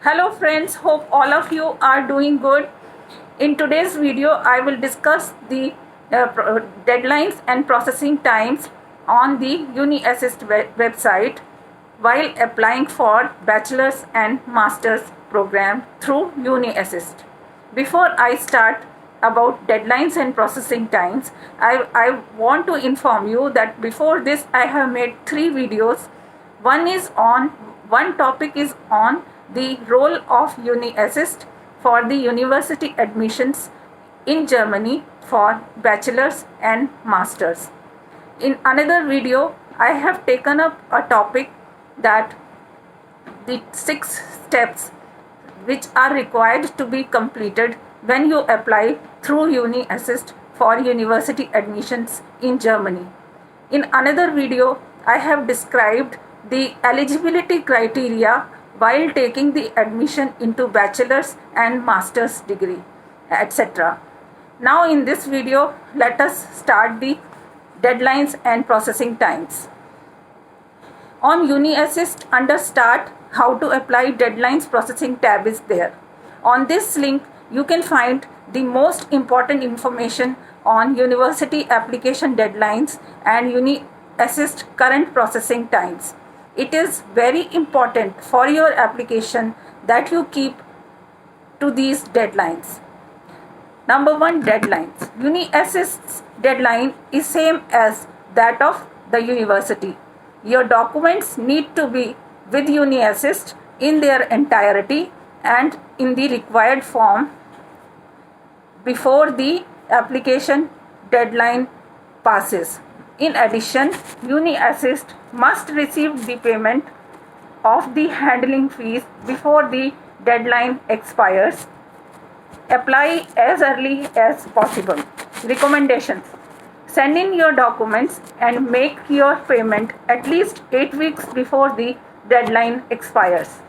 Hello friends, hope all of you are doing good. In today's video, I will discuss the deadlines and processing times on the UniAssist website while applying for bachelor's and master's program through UniAssist. Before I start about deadlines and processing times, I want to inform you that before this I have made 3 videos. One topic is on the role of UniAssist for the university admissions in Germany for bachelor's and masters. In another video, I have taken up a topic that the 6 steps which are required to be completed when you apply through UniAssist for university admissions in Germany. In another video, I have described the eligibility criteria while taking the admission into bachelor's and master's degree, etc. Now in this video, let us start the deadlines and processing times. On UniAssist, under Start, How to Apply Deadlines Processing tab is there. On this link, you can find the most important information on university application deadlines and UniAssist current processing times. It is very important for your application that you keep to these deadlines. Number 1, deadlines. UniAssist's deadline is same as that of the university. Your documents need to be with UniAssist in their entirety and in the required form before the application deadline passes. In addition, UniAssist must receive the payment of the handling fees before the deadline expires. Apply as early as possible. Recommendations: send in your documents and make your payment at least 8 weeks before the deadline expires.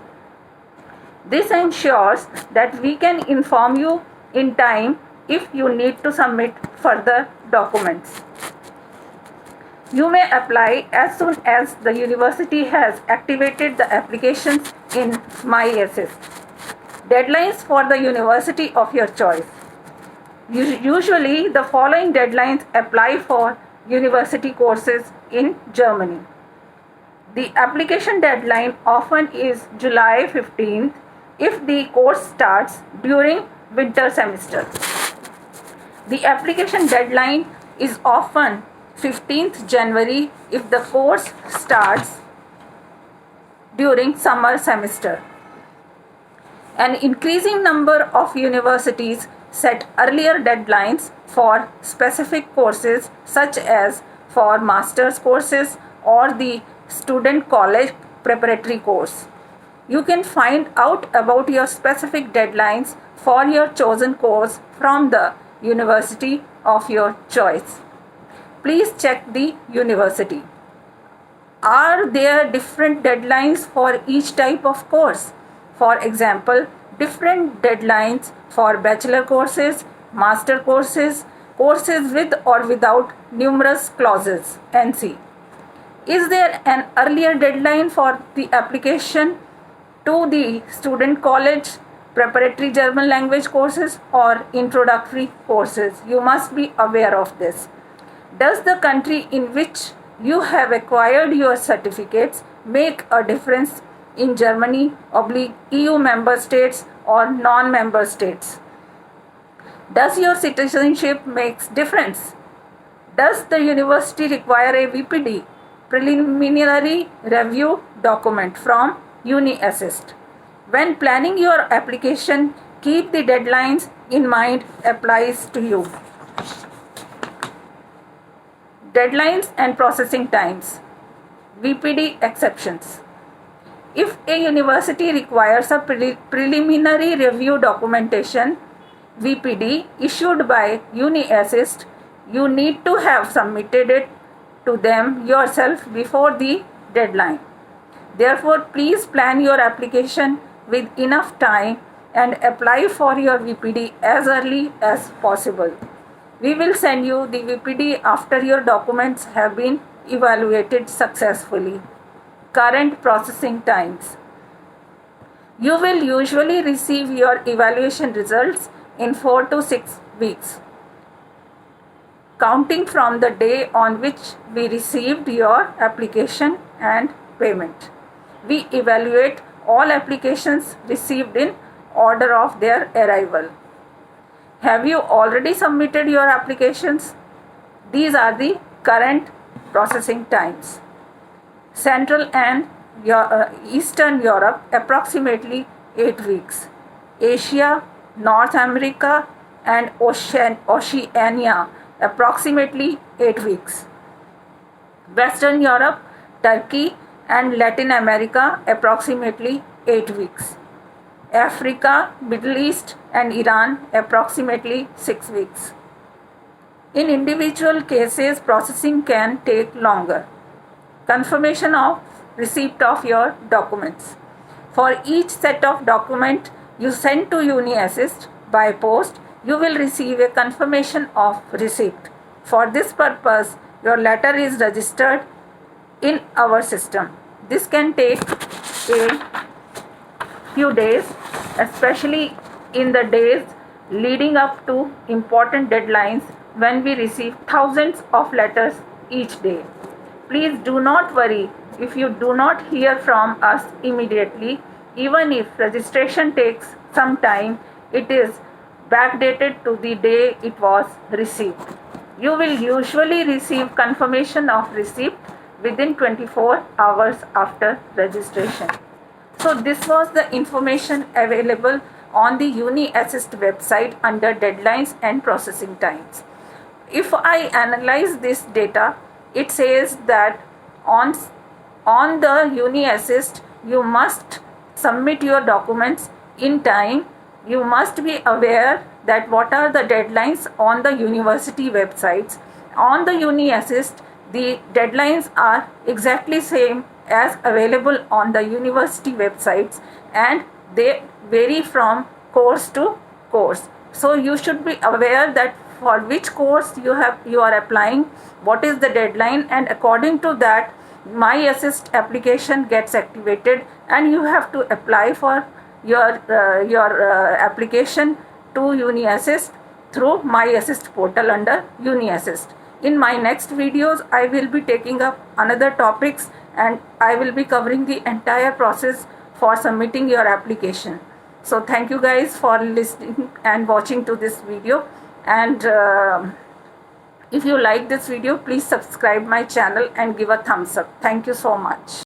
This ensures that we can inform you in time if you need to submit further documents. You may apply as soon as the university has activated the applications in MyAssist. Deadlines for the university of your choice. Usually, the following deadlines apply for university courses in Germany. The application deadline often is July 15th if the course starts during winter semester. The application deadline is often 15th January if the course starts during summer semester. An increasing number of universities set earlier deadlines for specific courses such as for master's courses or the student college preparatory course. You can find out about your specific deadlines for your chosen course from the university of your choice. Please check the university. Are there different deadlines for each type of course? For example, different deadlines for bachelor courses, master courses, courses with or without numerous clauses, NC. Is there an earlier deadline for the application to the student college, preparatory German language courses or introductory courses? You must be aware of this. Does the country in which you have acquired your certificates make a difference in Germany, EU member states or non-member states? Does your citizenship make difference? Does the university require a VPD, preliminary review document from UniAssist? When planning your application, keep the deadlines in mind applies to you. Deadlines and processing times. VPD exceptions. If a university requires a preliminary review documentation, VPD, issued by UniAssist, you need to have submitted it to them yourself before the deadline. Therefore, please plan your application with enough time and apply for your VPD as early as possible. We will send you the VPD after your documents have been evaluated successfully. Current processing times. You will usually receive your evaluation results in 4 to 6 weeks, counting from the day on which we received your application and payment. We evaluate all applications received in order of their arrival. Have you already submitted your applications? These are the current processing times. Central and Eastern Europe, approximately 8 weeks. Asia, North America, and Oceania, approximately 8 weeks. Western Europe, Turkey, and Latin America, approximately 8 weeks. Africa, Middle East, and Iran, approximately 6 weeks. In individual cases, processing can take longer. Confirmation of receipt of your documents. For each set of document you send to UniAssist by post, you will receive a confirmation of receipt. For this purpose, your letter is registered in our system. This can take a few days, especially in the days leading up to important deadlines when we receive thousands of letters each day. Please do not worry if you do not hear from us immediately. Even if registration takes some time, it is backdated to the day it was received. You will usually receive confirmation of receipt within 24 hours after registration. So this was the information available on the UniAssist website under deadlines and processing times. If I analyze this data, it says that on the UniAssist, you must submit your documents in time. You must be aware that what are the deadlines on the university websites. On the UniAssist, the deadlines are exactly same as available on the university websites, and they vary from course to course. So you should be aware that for which course you are applying, what is the deadline, and according to that MyAssist application gets activated, and you have to apply for your application to UniAssist through MyAssist portal under UniAssist. In my next videos, I will be taking up another topics, and I will be covering the entire process for submitting your application. So thank you guys for listening and watching to this video, and if you like this video, please subscribe my channel and give a thumbs up. Thank you so much.